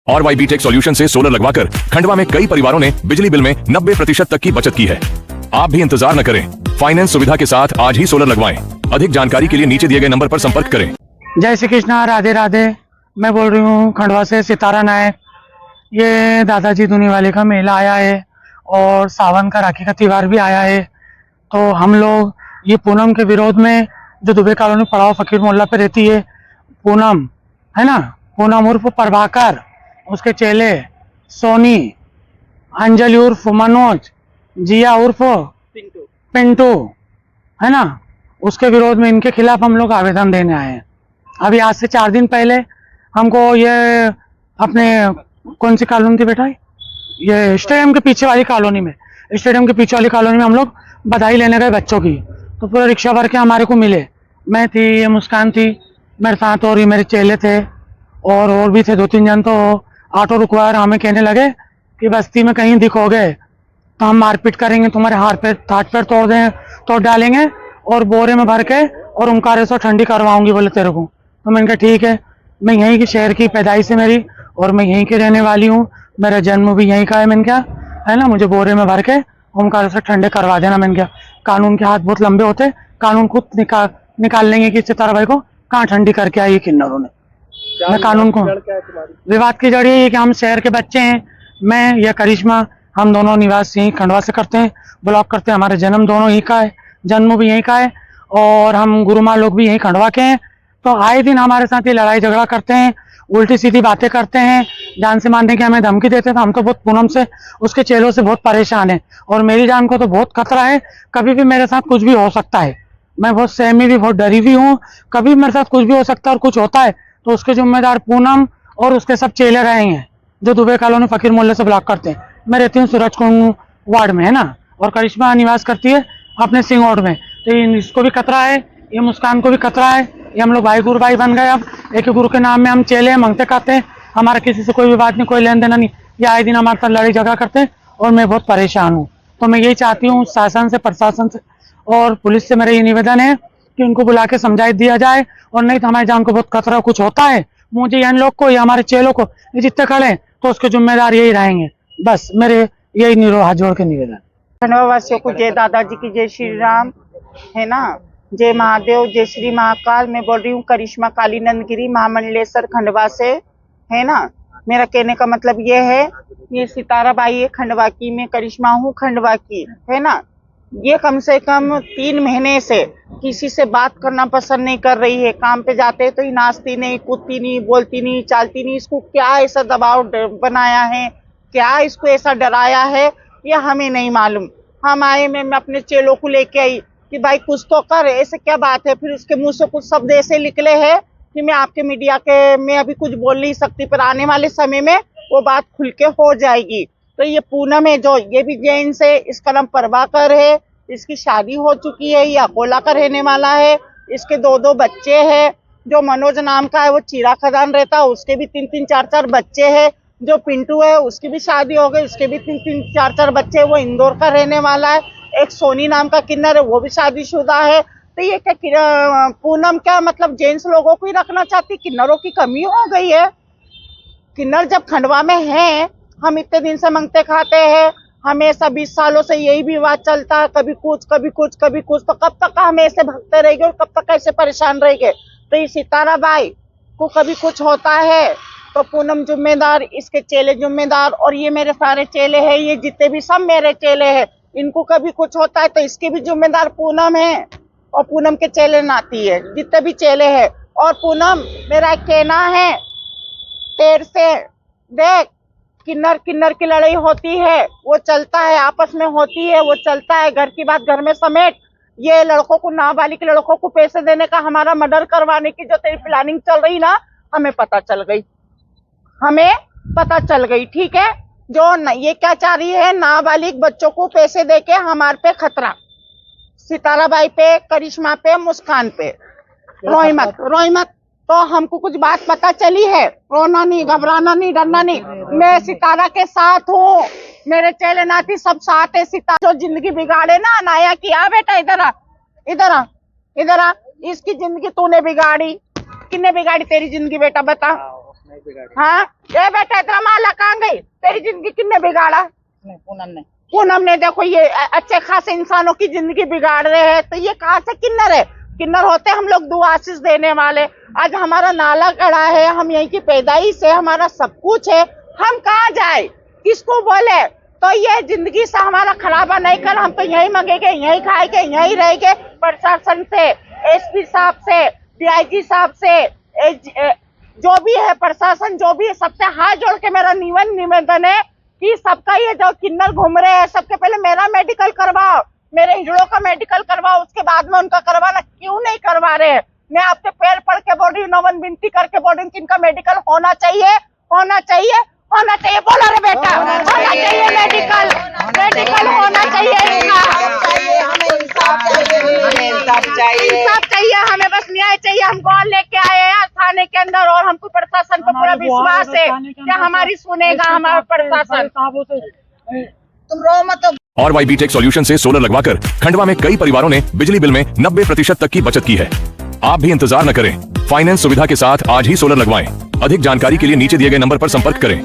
और Y BTech solution से solar लगवाकर खंडवा में कई परिवारों ने बिजली बिल में 90% तक की बचत की है। आप भी इंतजार न करें, फाइनेंस सुविधा के साथ आज ही सोलर लगवाएं। अधिक जानकारी के लिए नीचे दिए गए नंबर पर संपर्क करें। जय श्री कृष्णा, राधे राधे। मैं बोल रही हूँ खंडवा से सितारा नायक। ये दादाजी धुनीवाले का मेला आया है और सावन का राखी का त्योहार भी आया है, तो हम लोग ये पूनम के विरोध में जो दुबे कॉलोनी पड़ाव फकीर मोहल्ला पे रहती है पूनम, है ना, पूनम उर्फ प्रभाकर, उसके चेले सोनी, अंजलि उर्फ मनोज, जिया उर्फ पिंटू, है ना, उसके विरोध में इनके खिलाफ हम लोग आवेदन देने आए हैं। अभी आज से 4 दिन पहले हमको ये अपने कौन सी कॉलोनी थी बेटा, ये स्टेडियम के पीछे वाली कॉलोनी में, स्टेडियम के पीछे वाली कॉलोनी में हम लोग बधाई लेने गए बच्चों की, तो पूरा रिक्शा भर के हमारे को मिले। मैं थी, ये मुस्कान थी मेरे साथ, और ये मेरे चेले थे और भी थे 2-3 जन। तो ऑटो रुकवा और हमें कहने लगे कि बस्ती में कहीं दिखोगे तो हम मारपीट करेंगे, तुम्हारे हाथ पैर तोड़ डालेंगे और बोरे में भर के और ओंकारे से ठंडी करवाऊंगी बोले तेरे को। तो मैंने कहा ठीक है, मैं यहीं की शहर की पैदाइश है मेरी और मैं यहीं की रहने वाली हूँ, मेरा जन्म भी यहीं का है। मैंने क्या है ना, मुझे बोरे में भर के ओंकारे से ठंडे करवा देना। मैंने क्या, कानून के हाथ बहुत लंबे होते, कानून खुद निकाल लेंगे कि सितारा भाई को कहाँ ठंडी करके आई किन्नरों ने। मैं कानून को, विवाद की जड़ ये कि हम शहर के बच्चे हैं, मैं या करिश्मा, हम दोनों निवास यहीं खंडवा से करते हैं, ब्लॉक करते हैं, हमारे जन्म दोनों यहीं का है, जन्म भी यहीं का है और हम गुरुमा लोग भी यहीं खंडवा के हैं। तो आए दिन हमारे साथ ये लड़ाई झगड़ा करते हैं, उल्टी सीधी बातें करते हैं, जान से मारने की हमें धमकी देते हैं। तो हम तो बहुत पूनम से, उसके चेलों से बहुत परेशान है और मेरी जान को तो बहुत खतरा है, कभी भी मेरे साथ कुछ भी हो सकता है। मैं बहुत सहमी भी, बहुत डरी भी हूँ, कभी मेरे साथ कुछ भी हो सकता है और कुछ होता है तो उसके जिम्मेदार पूनम और उसके सब चेले रहे हैं जो दुबे कॉलोनी फकीर मोहल्ले से ब्लॉक करते हैं। मैं रहती हूँ सूरजकुंड वार्ड में, है ना, और करिश्मा निवास करती है अपने सिंगौड़ में। तो इसको भी खतरा है, ये मुस्कान को भी खतरा है। ये हम लोग भाई गुरु भाई बन गए, अब एक ही गुरु के नाम में हम चेले हैं, मांगते खाते हैं, हमारा किसी से कोई भी बात नहीं, कोई लेन देना नहीं। ये आए दिन हमारे साथ लड़ाई झगड़ा करते हैं और मैं बहुत परेशान हूँ। तो मैं यही चाहती हूँ शासन से, प्रशासन से और पुलिस से मेरा ये निवेदन है कि उनको बुला के समझा दिया जाए, और नहीं तो हमारी जान को बहुत खतरा, कुछ होता है मुझे या इन लोग को या हमारे चेलों को, ये जितने खड़े हैं तो उसके जिम्मेदार यही रहेंगे। बस मेरे यही हाथ जोड़ के निवेदन। खंडवा वासियों को जय दादाजी की, जय श्री राम, है ना, जय महादेव, जय श्री महाकाल। मैं बोल रही हूँ करिश्मा कालीनंद गिरी, महामंडलेश्वर खंडवा से, है ना। मेरा कहने का मतलब ये है, ये सितारा बाई है खंडवा की, मैं करिश्मा हूँ खंडवा की, है ना। ये कम से कम 3 महीने से किसी से बात करना पसंद नहीं कर रही है। काम पे जाते तो ही नाचती नहीं, कूदती नहीं, बोलती नहीं, चालती नहीं। इसको क्या ऐसा दबाव बनाया है, क्या इसको ऐसा डराया है, ये हमें नहीं मालूम। हम आए, मैं अपने चेलों को लेके आई कि भाई कुछ तो कर, ऐसे क्या बात है। फिर उसके मुंह से कुछ शब्द ऐसे निकले हैं कि मैं आपके मीडिया के में अभी कुछ बोल नहीं सकती, पर आने वाले समय में वो बात खुल के हो जाएगी। तो ये पूनम है जो, ये भी जैन से, इसका नाम प्रभाकर है, इसकी शादी हो चुकी है, ये अकोला का रहने वाला है, इसके 2 बच्चे हैं। जो मनोज नाम का है वो चीरा खदान रहता है, उसके भी 3-3, 4-4 बच्चे हैं। जो पिंटू है उसकी भी शादी हो गई, उसके भी 3-3, 4-4 बच्चे, वो इंदौर का रहने वाला है। एक सोनी नाम का किन्नर है, वो भी शादीशुदा है। तो ये क्या पूनम क्या मतलब जेंट्स लोगों को ही रखना चाहती, किन्नरों की कमी हो गई है। किन्नर जब खंडवा में है, हम इतने दिन से मांगते खाते हैं, हमेशा 20 सालों से यही विवाद चलता है, कभी कुछ कभी कुछ कभी कुछ। तो कब तक हम ऐसे भगते रहेंगे और कब तक ऐसे परेशान रहेंगे। तो ये सितारा बाई को कभी कुछ होता है तो पूनम जिम्मेदार, इसके चेले जिम्मेदार, और ये मेरे सारे चेले हैं, ये जितने भी सब मेरे चेले हैं, इनको कभी कुछ होता है तो इसके भी जिम्मेदार पूनम है और पूनम के चेले नाती है, जितने भी चेले हैं। और पूनम, मेरा कहना है तेरे से, देख, किन्नर की लड़ाई होती है, वो चलता है, आपस में होती है, वो चलता है, घर की बात घर में समेट। ये लड़कों को, नाबालिग लड़कों को पैसे देने का, हमारा मर्डर करवाने की जो तेरी प्लानिंग चल रही ना, हमें पता चल गई, ठीक है। जो ये क्या चाह रही है, नाबालिग बच्चों को पैसे देके हमारे पे खतरा, सितारा बाई पे, करिश्मा पे, मुस्कान पे। रोई मत। तो हमको कुछ बात पता चली है, रोना नहीं, घबराना नहीं, डरना नहीं। मैं सितारा के साथ हूँ, मेरे चेले नाती सब साथ है। सितारा जो जिंदगी बिगाड़े ना, अनाया की, आ बेटा इधर आ, इसकी जिंदगी तूने बिगाड़ी। किसने बिगाड़ी तेरी जिंदगी बेटा, बता। हाँ, ये बेटा इतना तेरी जिंदगी किसने बिगाड़ा? पूनम ने। देखो ये अच्छे खासे इंसानों की जिंदगी बिगाड़ रहे हैं, तो ये कहाँ से किन्नर है? किन्नर होते हम लोग दुआ आशीष देने वाले। आज हमारा नाला गड़ा है, हम यहीं की पैदाइश है, हमारा सब कुछ है, हम कहाँ जाए, किसको बोले? तो ये जिंदगी से हमारा खराबा नहीं कर, हम तो यहीं मंगेंगे, यहीं खाएंगे, यहीं रहेंगे। प्रशासन से, एसपी साहब से, डीआईजी साहब से, जो भी है प्रशासन, जो भी है, सबसे हाथ जोड़ के मेरा निवेदन है कि सबका ये जो किन्नर घूम रहे हैं, सबके पहले मेरा मेडिकल करवाओ, मेरे हिजड़ों का मेडिकल करवाओ, उसके बाद में उनका करवाना। क्यों नहीं करवा रहे? मैं आपके पैर पड़ के बोल रही हूँ, नमन विनती करके बोल रही हूँ कि इनका मेडिकल होना चाहिए, होना चाहिए, होना चाहिए। बोलो रे बेटा, होना चाहिए मेडिकल, मेडिकल होना चाहिए इनका। इंसाफ चाहिए हमें, बस न्याय चाहिए। हम कॉल लेके आए हैं थाने के अंदर और हमको प्रशासन पर पूरा विश्वास है कि हमारी सुनेगा हमारा प्रशासन। तुम रो मत। और वाई बीटेक सॉल्यूशन से सोलर लगवाकर खंडवा में कई परिवारों ने बिजली बिल में 90% तक की बचत की है। आप भी इंतजार न करें, फाइनेंस सुविधा के साथ आज ही सोलर लगवाएं। अधिक जानकारी के लिए नीचे दिए गए नंबर पर संपर्क करें।